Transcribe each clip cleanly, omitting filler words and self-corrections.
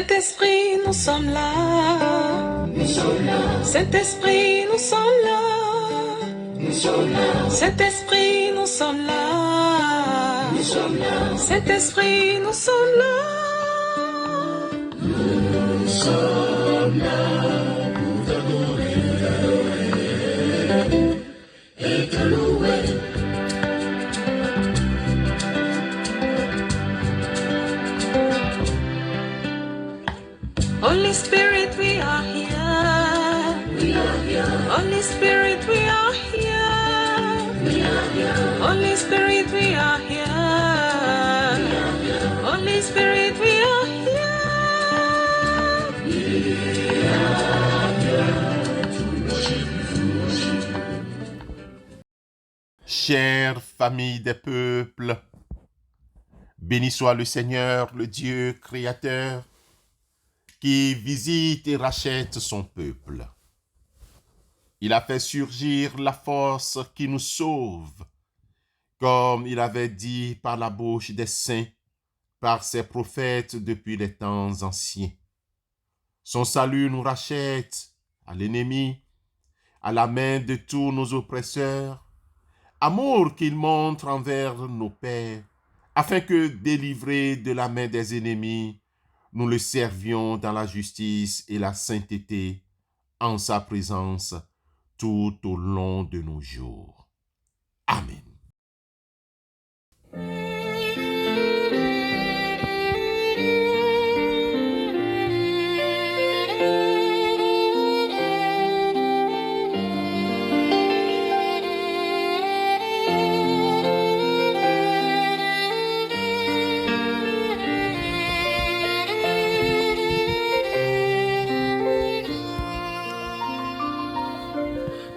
Saint-Esprit, nous sommes là. Nous sommes là. Saint-Esprit, nous sommes là. Nous sommes là. Saint-Esprit, nous sommes là. Nous sommes là. Saint-Esprit, nous sommes là. Nous sommes là pour t'adorer et te louer. Holy Spirit, we are here. We are here. Holy Spirit, we are here. We are here. Holy Spirit, we are here. We are here. Holy Spirit, we are here. We are here to worship you. Chère famille des peuples, béni soit le Seigneur, le Dieu créateur, qui visite et rachète son peuple. Il a fait surgir la force qui nous sauve, comme il avait dit par la bouche des saints, par ses prophètes depuis les temps anciens. Son salut nous rachète à l'ennemi, à la main de tous nos oppresseurs, amour qu'il montre envers nos pères, afin que, délivrés de la main des ennemis, nous le servions dans la justice et la sainteté, en sa présence, tout au long de nos jours. Amen.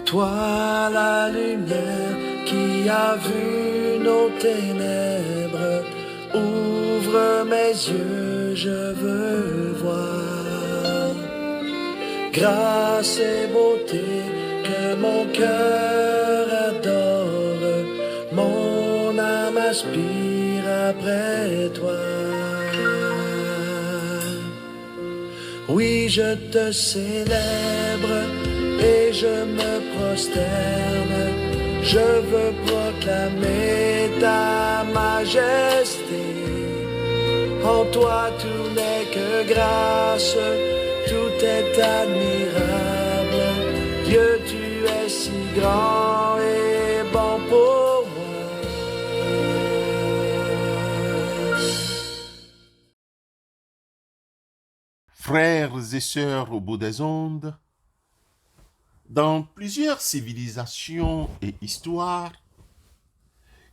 Toi la lumière qui a vu nos ténèbres, ouvre mes yeux, je veux voir. Grâce et beauté que mon cœur adore, mon âme aspire après toi. Oui, je te célèbre et je me prosterne, je veux proclamer ta majesté. En toi tout n'est que grâce, tout est admirable. Dieu, tu es si grand et bon pour moi. Frères et sœurs au bout des ondes, dans plusieurs civilisations et histoires,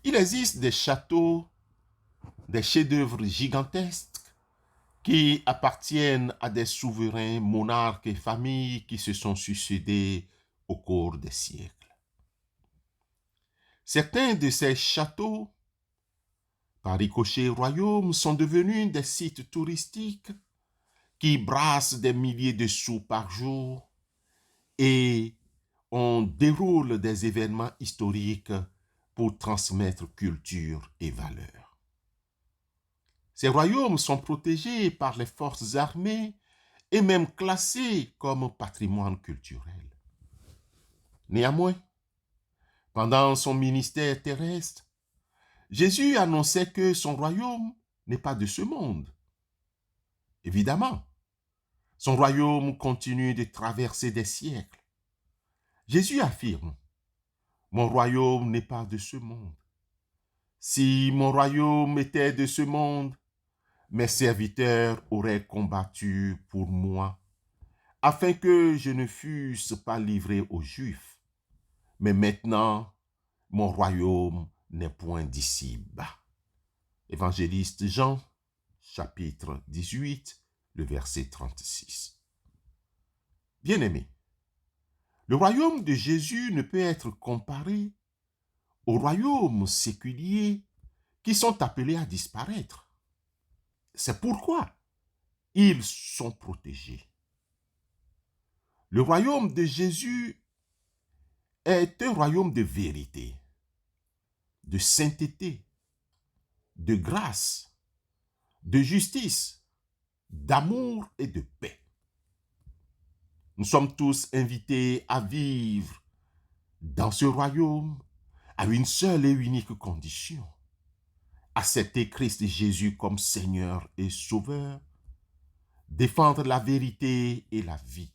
il existe des châteaux, des chefs-d'œuvre gigantesques qui appartiennent à des souverains, monarques et familles qui se sont succédés au cours des siècles. Certains de ces châteaux, par ricochet royaumes, sont devenus des sites touristiques qui brassent des milliers de sous par jour et on déroule des événements historiques pour transmettre culture et valeurs. Ces royaumes sont protégés par les forces armées et même classés comme patrimoine culturel. Néanmoins, pendant son ministère terrestre, Jésus annonçait que son royaume n'est pas de ce monde. Évidemment, son royaume continue de traverser des siècles. Jésus affirme, « Mon royaume n'est pas de ce monde. Si mon royaume était de ce monde, mes serviteurs auraient combattu pour moi, afin que je ne fusse pas livré aux Juifs. Mais maintenant, mon royaume n'est point d'ici-bas. » Évangéliste Jean, chapitre 18, le verset 36. Bien-aimés, le royaume de Jésus ne peut être comparé aux royaumes séculiers qui sont appelés à disparaître. C'est pourquoi ils sont protégés. Le royaume de Jésus est un royaume de vérité, de sainteté, de grâce, de justice, d'amour et de paix. Nous sommes tous invités à vivre dans ce royaume à une seule et unique condition: accepter Christ Jésus comme Seigneur et Sauveur, défendre la vérité et la vie.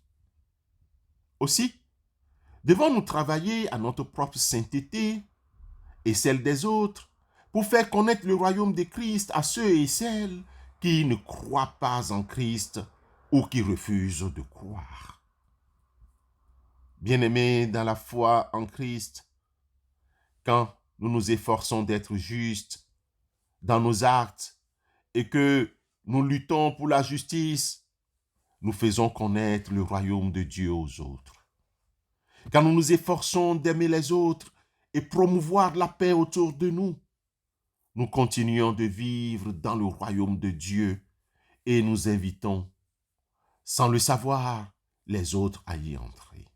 Aussi, devons-nous travailler à notre propre sainteté et celle des autres pour faire connaître le royaume de Christ à ceux et celles qui ne croient pas en Christ ou qui refusent de croire. Bien-aimés dans la foi en Christ, quand nous nous efforçons d'être justes dans nos actes et que nous luttons pour la justice, nous faisons connaître le royaume de Dieu aux autres. Quand nous nous efforçons d'aimer les autres et promouvoir la paix autour de nous, nous continuons de vivre dans le royaume de Dieu et nous invitons, sans le savoir, les autres à y entrer.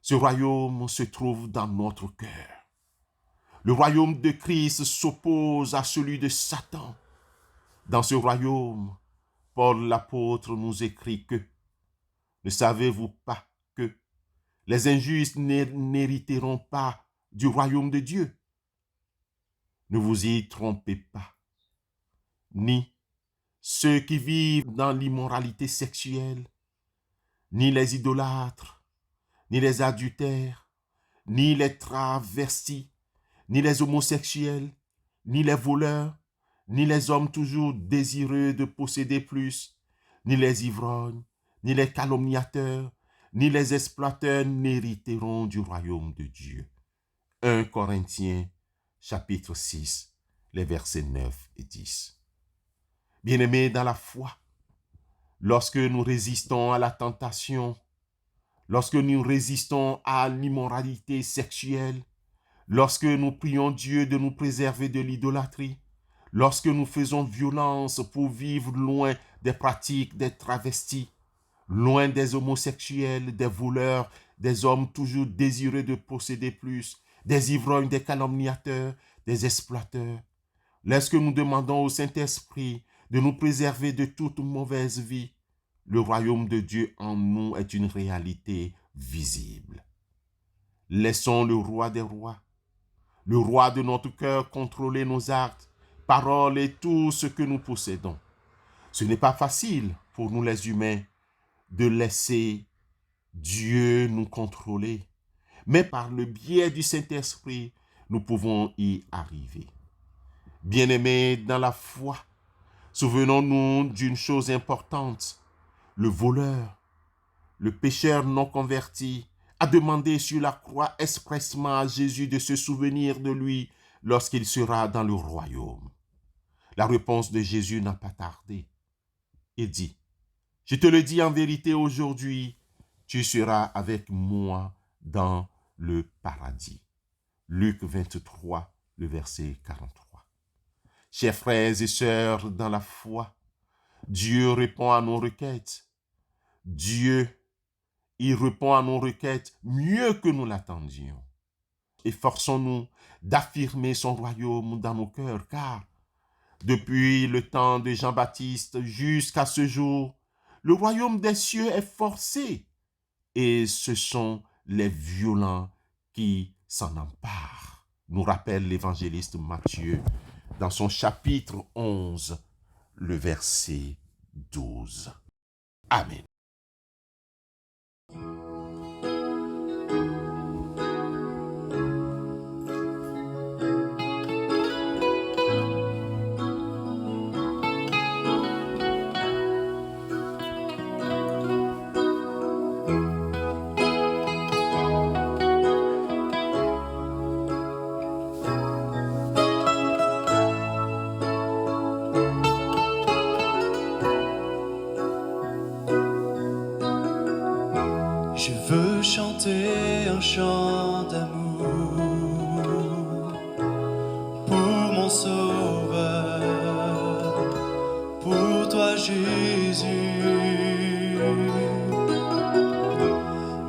Ce royaume se trouve dans notre cœur. Le royaume de Christ s'oppose à celui de Satan. Dans ce royaume, Paul l'apôtre nous écrit que « Ne savez-vous pas que les injustes n'hériteront pas du royaume de Dieu? Ne vous y trompez pas, ni ceux qui vivent dans l'immoralité sexuelle, ni les idolâtres, ni les adultères, ni les travestis, ni les homosexuels, ni les voleurs, ni les hommes toujours désireux de posséder plus, ni les ivrognes, ni les calomniateurs, ni les exploiteurs n'hériteront du royaume de Dieu. 1 Corinthiens, chapitre 6, les versets 9 et 10. Bien-aimés dans la foi, lorsque nous résistons à la tentation, lorsque nous résistons à l'immoralité sexuelle, lorsque nous prions Dieu de nous préserver de l'idolâtrie, lorsque nous faisons violence pour vivre loin des pratiques des travestis, loin des homosexuels, des voleurs, des hommes toujours désireux de posséder plus, des ivrognes, des calomniateurs, des exploiteurs, lorsque nous demandons au Saint-Esprit de nous préserver de toute mauvaise vie, le royaume de Dieu en nous est une réalité visible. Laissons le roi des rois, le roi de notre cœur, contrôler nos actes, paroles et tout ce que nous possédons. Ce n'est pas facile pour nous les humains de laisser Dieu nous contrôler, mais par le biais du Saint-Esprit, nous pouvons y arriver. Bien-aimés dans la foi, souvenons-nous d'une chose importante: le voleur, le pécheur non converti, a demandé sur la croix expressement à Jésus de se souvenir de lui lorsqu'il sera dans le royaume. La réponse de Jésus n'a pas tardé. Il dit: « Je te le dis en vérité aujourd'hui, tu seras avec moi dans le paradis. » Luc 23, le verset 43. Chers frères et sœurs dans la foi, Dieu répond à nos requêtes. Dieu, il répond à nos requêtes mieux que nous l'attendions. Efforçons-nous d'affirmer son royaume dans nos cœurs, car depuis le temps de Jean-Baptiste jusqu'à ce jour, le royaume des cieux est forcé et ce sont les violents qui s'en emparent, nous rappelle l'évangéliste Matthieu dans son chapitre 11, le verset 12. Amen. Je veux chanter un chant d'amour pour mon Sauveur, pour toi Jésus.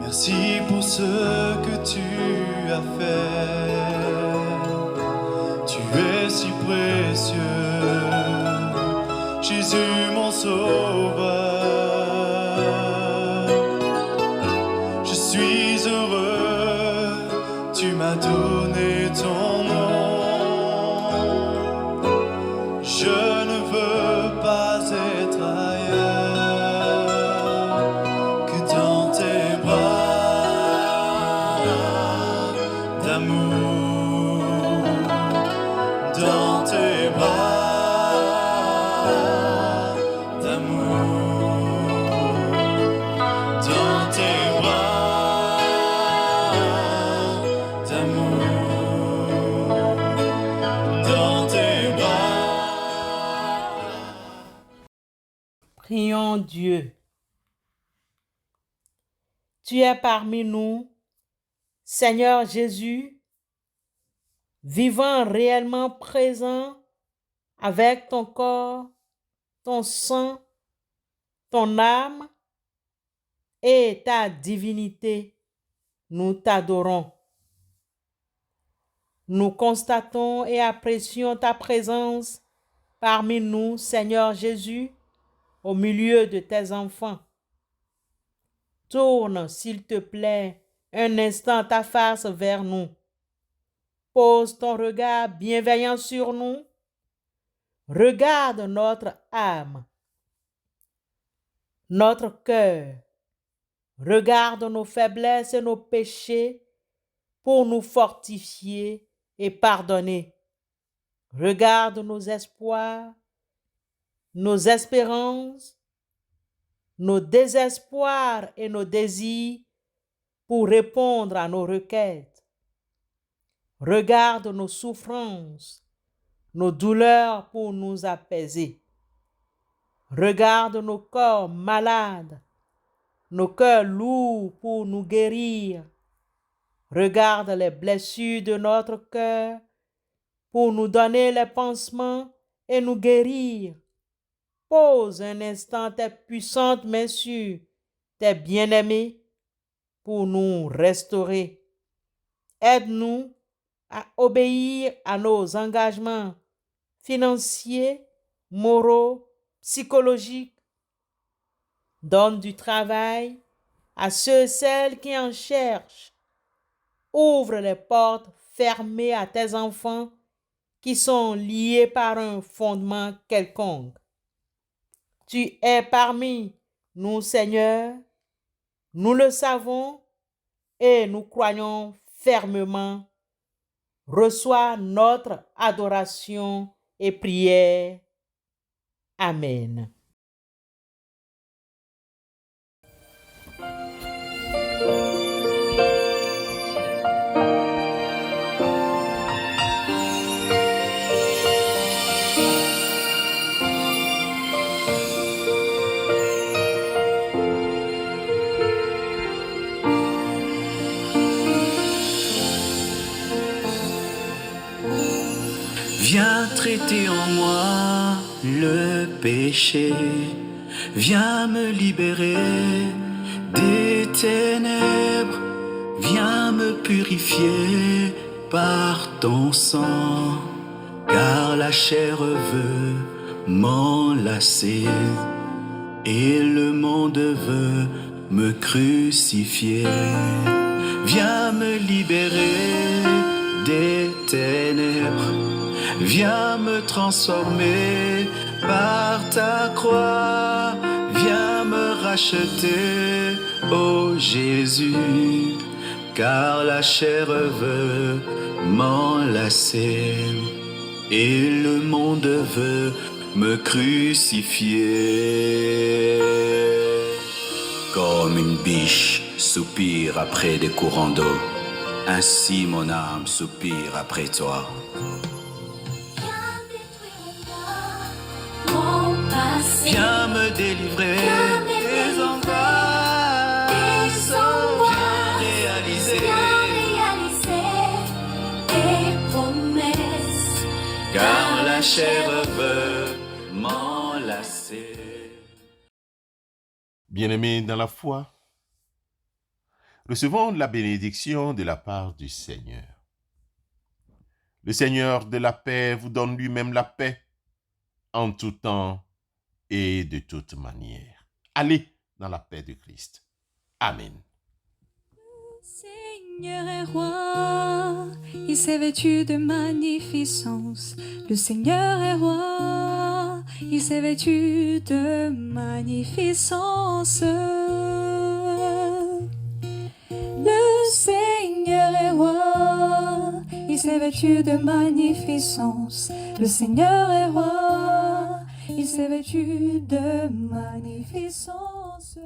Merci pour ce que tu as fait, tu es si précieux. Jésus mon sauveur. Je suis heureux, tu m'as donné ton nom. Je ne veux pas être ailleurs que dans tes bras d'amour, dans tes bras d'amour, dans tes bras d'amour, dans tes bras. Prions Dieu. Tu es parmi nous, Seigneur Jésus, vivant réellement présent avec ton corps, ton sang, ton âme et ta divinité. Nous t'adorons. Nous constatons et apprécions ta présence parmi nous, Seigneur Jésus, au milieu de tes enfants. Tourne, s'il te plaît, un instant ta face vers nous. Pose ton regard bienveillant sur nous. Regarde notre âme, notre cœur. Regarde nos faiblesses et nos péchés pour nous fortifier et pardonner. Regarde nos espoirs, nos espérances, nos désespoirs et nos désirs pour répondre à nos requêtes. Regarde nos souffrances, nos douleurs pour nous apaiser. Regarde nos corps malades, nos cœurs lourds pour nous guérir. Regarde les blessures de notre cœur pour nous donner les pansements et nous guérir. Pose un instant tes puissantes mains sur tes bien-aimés pour nous restaurer. Aide-nous à obéir à nos engagements financiers, moraux, psychologiques. Donne du travail à ceux et celles qui en cherchent. Ouvre les portes fermées à tes enfants qui sont liés par un fondement quelconque. Tu es parmi nous, Seigneur. Nous le savons et nous croyons fermement. Reçois notre adoration et prière. Amen. Viens traiter en moi le péché, viens me libérer des ténèbres, viens me purifier par ton sang, car la chair veut m'enlacer et le monde veut me crucifier. Viens me libérer des ténèbres, viens me transformer par ta croix, viens me racheter, ô Jésus, car la chair veut m'enlacer et le monde veut me crucifier. Comme une biche soupire après des courants d'eau, ainsi mon âme soupire après toi. Viens me délivrer des angoisses, viens réaliser tes promesses, car la chair veut m'enlacer. Bien-aimés dans la foi, recevons la bénédiction de la part du Seigneur. Le Seigneur de la paix vous donne lui-même la paix en tout temps et de toute manière. Allez dans la paix de Christ. Amen. Seigneur est roi, il s'est vêtu de magnificence. Le Seigneur est roi, il s'est vêtu de magnificence. Le Seigneur est roi, il s'est vêtu de magnificence. Le Seigneur est roi, il s'est vêtu de magnificence.